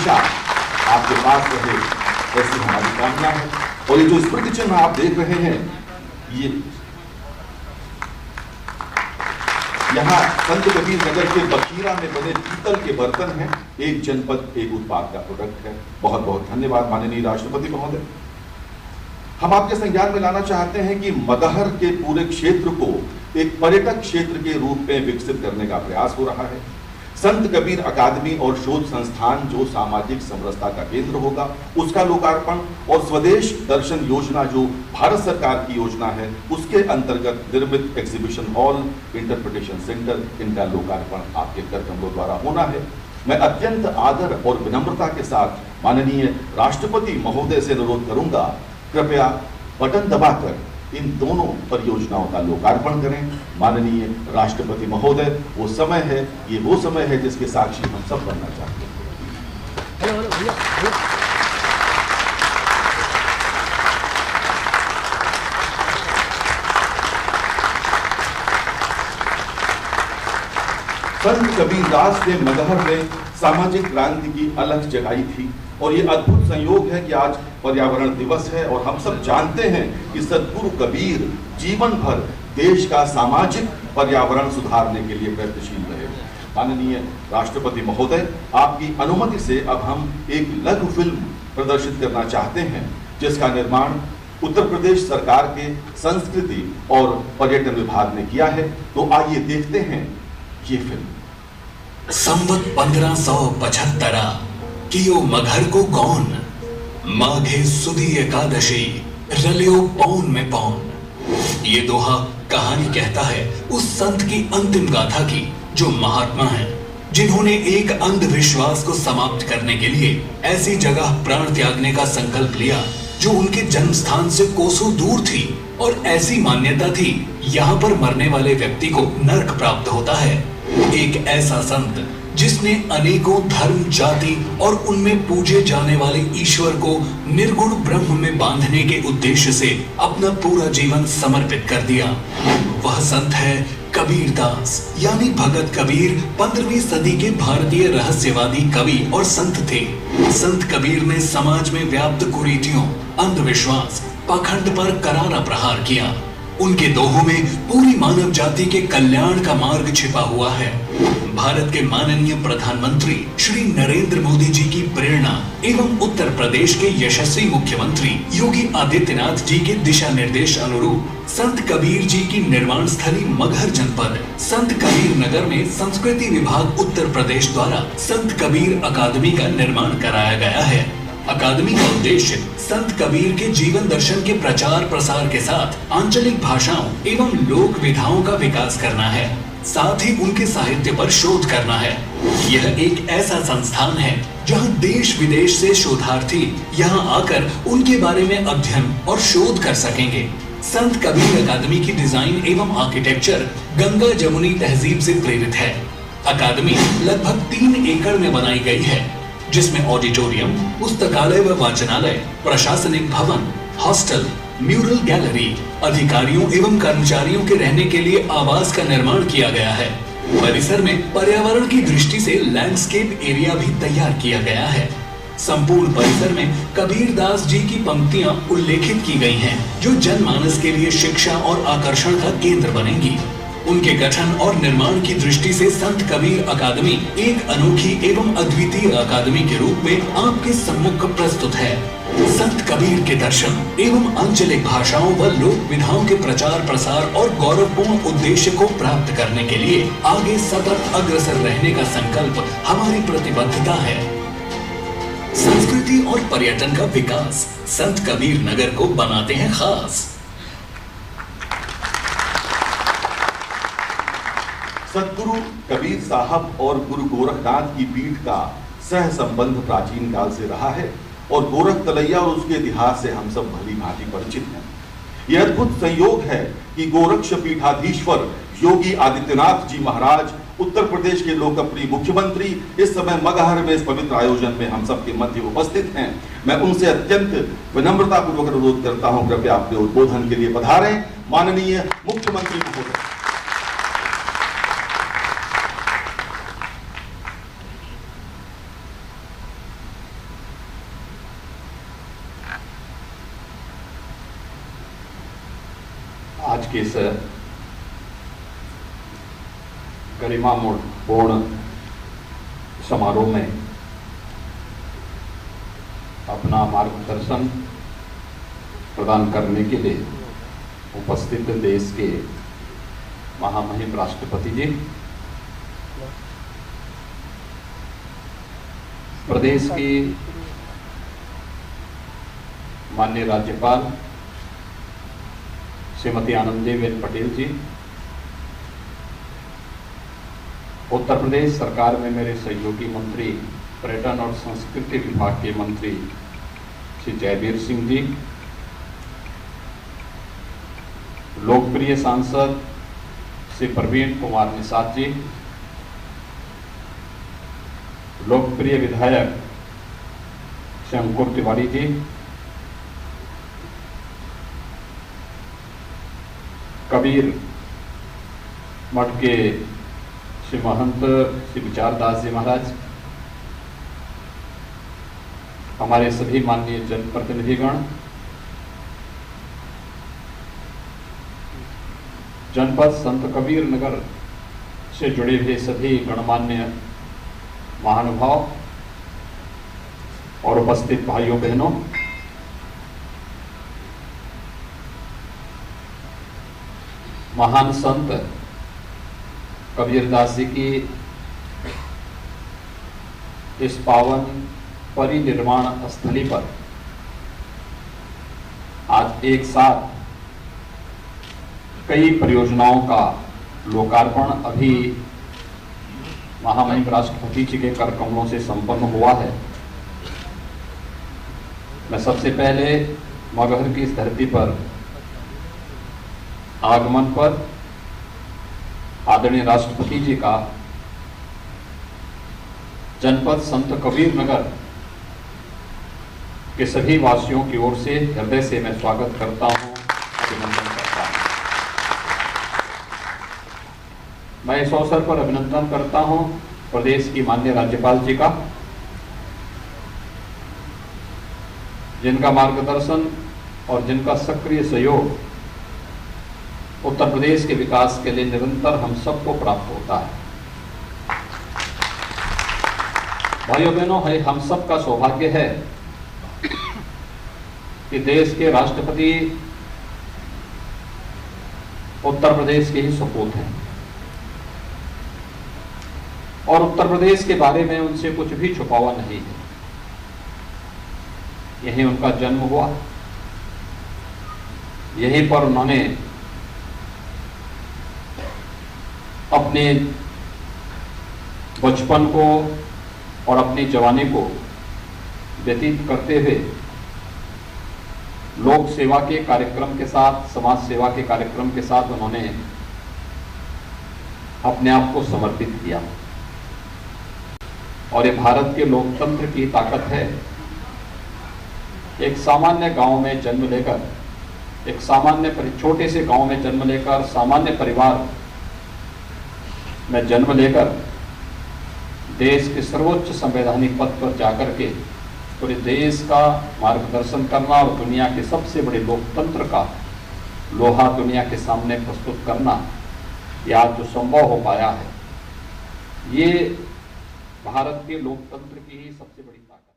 हमेशा आपके पास रहे, ऐसी हमारी कामना है। और ये जो स्मृति चिन्ह आप देख रहे हैं, ये यहाँ संत कबीर नगर के बखीरा में बने पीतल के बर्तन हैं। एक जनपद एक उत्पाद का प्रोडक्ट है। बहुत बहुत धन्यवाद माननीय राष्ट्रपति महोदय। हम आपके संज्ञान में लाना चाहते हैं कि मगहर के पूरे क्षेत्र को एक पर्यटक क्षेत्र के रूप में विकसित करने का प्रयास हो रहा है। संत कबीर अकादमी और शोध संस्थान जो सामाजिक समरसता का केंद्र होगा, उसका लोकार्पण, और स्वदेश दर्शन योजना जो भारत सरकार की योजना है, उसके अंतर्गत निर्मित एग्जीबिशन हॉल, इंटरप्रिटेशन सेंटर, इनका लोकार्पण आपके कर कमलों द्वारा होना है। मैं अत्यंत आदर और विनम्रता के साथ माननीय राष्ट्रपति महोदय से अनुरोध करूंगा, कृपया बटन दबाकर इन दोनों परियोजनाओं का लोकार्पण करें। माननीय राष्ट्रपति महोदय, वो समय है, ये वो समय है जिसके साक्षी हम सब बनना चाहते हैं। संत कबीरदास ने मगहर में सामाजिक क्रांति की अलख जगाई थी, और ये अद्भुत संयोग है कि आज पर्यावरण दिवस है और हम सब जानते हैं कि सद्गुरु कबीर जीवन भर देश का सामाजिक पर्यावरण सुधारने के लिए प्रयत्नशील रहे। माननीय राष्ट्रपति महोदय, आपकी अनुमति से अब हम एक लघु फिल्म प्रदर्शित करना चाहते हैं, जिसका निर्माण उत्तर प्रदेश सरकार के संस्कृति और पर्यटन विभाग ने किया है। तो आइए देखते हैं ये फिल्म। संवत 1575 कियो मगहर को कौन, माघे सुदी एकादशी रलियो पौन में पौन। ये दोहा कहानी कहता है उस संत की अंतिम गाथा की जो महात्मा है, जिन्होंने एक अंधविश्वास को समाप्त करने के लिए ऐसी जगह प्राण त्यागने का संकल्प लिया जो उनके जन्म स्थान से कोसों दूर थी, और ऐसी मान्यता थी यहाँ पर मरने वाले व्यक्ति को नरक प्राप्त होता है। एक ऐसा संत जिसने अनेकों धर्म, जाति और उनमें पूजे जाने वाले ईश्वर को निर्गुण ब्रह्म में बांधने के उद्देश्य से अपना पूरा जीवन समर्पित कर दिया, वह संत है कबीरदास, यानी भगत कबीर 15वीं सदी के भारतीय रहस्यवादी कवि और संत थे। संत कबीर ने समाज में व्याप्त कुरीतियों, अंधविश्वास, पाखंड पर करारा प्रहार किया। उनके दोहों में पूरी मानव जाति के कल्याण का मार्ग छिपा हुआ है। भारत के माननीय प्रधानमंत्री श्री नरेंद्र मोदी जी की प्रेरणा एवं उत्तर प्रदेश के यशस्वी मुख्यमंत्री योगी आदित्यनाथ जी के दिशा निर्देश अनुरूप संत कबीर जी की निर्वाण स्थली मगहर जनपद संत कबीर नगर में संस्कृति विभाग उत्तर प्रदेश द्वारा संत कबीर अकादमी का निर्माण कराया गया है। अकादमी का उद्देश्य संत कबीर के जीवन दर्शन के प्रचार प्रसार के साथ आंचलिक भाषाओं एवं लोक विधाओं का विकास करना है, साथ ही उनके साहित्य पर शोध करना है। यह एक ऐसा संस्थान है जहां देश विदेश से शोधार्थी यहां आकर उनके बारे में अध्ययन और शोध कर सकेंगे। संत कबीर अकादमी की डिजाइन एवं आर्किटेक्चर गंगा जमुनी तहजीब से प्रेरित है। अकादमी लगभग 3 एकड़ में बनाई गई है, जिसमें ऑडिटोरियम, पुस्तकालय व वाचनालय, प्रशासनिक भवन, हॉस्टल, म्यूरल गैलरी, अधिकारियों एवं कर्मचारियों के रहने के लिए आवास का निर्माण किया गया है। परिसर में पर्यावरण की दृष्टि से लैंडस्केप एरिया भी तैयार किया गया है। संपूर्ण परिसर में कबीरदास जी की पंक्तियां उल्लेखित की गई हैं, जो जनमानस के लिए शिक्षा और आकर्षण का केंद्र बनेंगी। उनके गठन और निर्माण की दृष्टि से संत कबीर अकादमी एक अनोखी एवं अद्वितीय अकादमी के रूप में आपके सम्मुख प्रस्तुत है। संत कबीर के दर्शन एवं आंचलिक भाषाओं व लोक विधाओं के प्रचार प्रसार और गौरवपूर्ण उद्देश्य को प्राप्त करने के लिए आगे सतत अग्रसर रहने का संकल्प हमारी प्रतिबद्धता है। संस्कृति और पर्यटन का विकास संत कबीर नगर को बनाते हैं खास। सद्गुरु कबीर साहब और गुरु गोरखनाथ की पीठ का सह संबंध प्राचीन काल से रहा है और गोरख तलैया और उसके इतिहास से हम सब भली भांति परिचित हैं। यह अद्भुत संयोग है कि गोरक्ष पीठाधीश्वर योगी आदित्यनाथ जी महाराज, उत्तर प्रदेश के लोकप्रिय मुख्यमंत्री, इस समय मगहर में इस पवित्र आयोजन में हम सबके मध्य उपस्थित हैं। मैं उनसे अत्यंत विनम्रता पूर्वक अनुरोध करता हूं, कृपया अपने उद्बोधन के लिए पधारें। माननीय मुख्यमंत्री महोदय। आज के इस गरिमापूर्ण समारोह में अपना मार्गदर्शन प्रदान करने के लिए उपस्थित देश के महामहिम राष्ट्रपति जी, प्रदेश की माननीय राज्यपाल श्रीमती आनंदीबेन पटेल जी, उत्तर प्रदेश सरकार में मेरे सहयोगी मंत्री पर्यटन और संस्कृति विभाग के मंत्री श्री जयवीर सिंह जी, लोकप्रिय सांसद श्री प्रवीण कुमार निषाद जी, लोकप्रिय विधायक श्री अंकुर तिवारी जी, कबीर मठ के श्री महंत श्री विचारदास जी महाराज, हमारे सभी माननीय जनप्रतिनिधिगण, जनपद संत कबीर नगर से जुड़े हुए सभी गणमान्य महानुभाव और उपस्थित भाइयों बहनों, महान संत कबीरदास जी की इस पावन परिनिर्वाण स्थली पर आज एक साथ कई परियोजनाओं का लोकार्पण अभी महामहिम राष्ट्रपति जी के कर कमलों से संपन्न हुआ है। मैं सबसे पहले मगहर की इस धरती पर आगमन पर आदरणीय राष्ट्रपति जी का जनपद संत कबीर नगर के सभी वासियों की ओर से हृदय से मैं स्वागत करता हूं, अभिनंदन करता हूं। मैं इस अवसर पर अभिनंदन करता हूं प्रदेश की माननीय राज्यपाल जी का, जिनका मार्गदर्शन और जिनका सक्रिय सहयोग उत्तर प्रदेश के विकास के लिए निरंतर हम सबको प्राप्त होता है। भाइयों बहनों, है हम सबका सौभाग्य है कि देश के राष्ट्रपति उत्तर प्रदेश के ही सपूत हैं और उत्तर प्रदेश के बारे में उनसे कुछ भी छुपावा नहीं है। यहीं उनका जन्म हुआ, यहीं पर उन्होंने अपने बचपन को और अपनी जवानी को व्यतीत करते हुए लोक सेवा के कार्यक्रम के साथ, समाज सेवा के कार्यक्रम के साथ उन्होंने अपने आप को समर्पित किया। और ये भारत के लोकतंत्र की ताकत है। एक सामान्य गांव में जन्म लेकर, एक सामान्य छोटे से गांव में जन्म लेकर, सामान्य परिवार में जन्म लेकर देश के सर्वोच्च संवैधानिक पद पर जाकर के पूरे देश का मार्गदर्शन करना और दुनिया के सबसे बड़े लोकतंत्र का लोहा दुनिया के सामने प्रस्तुत करना, यह आज जो संभव हो पाया है, ये भारत के लोकतंत्र की ही सबसे बड़ी ताकत है।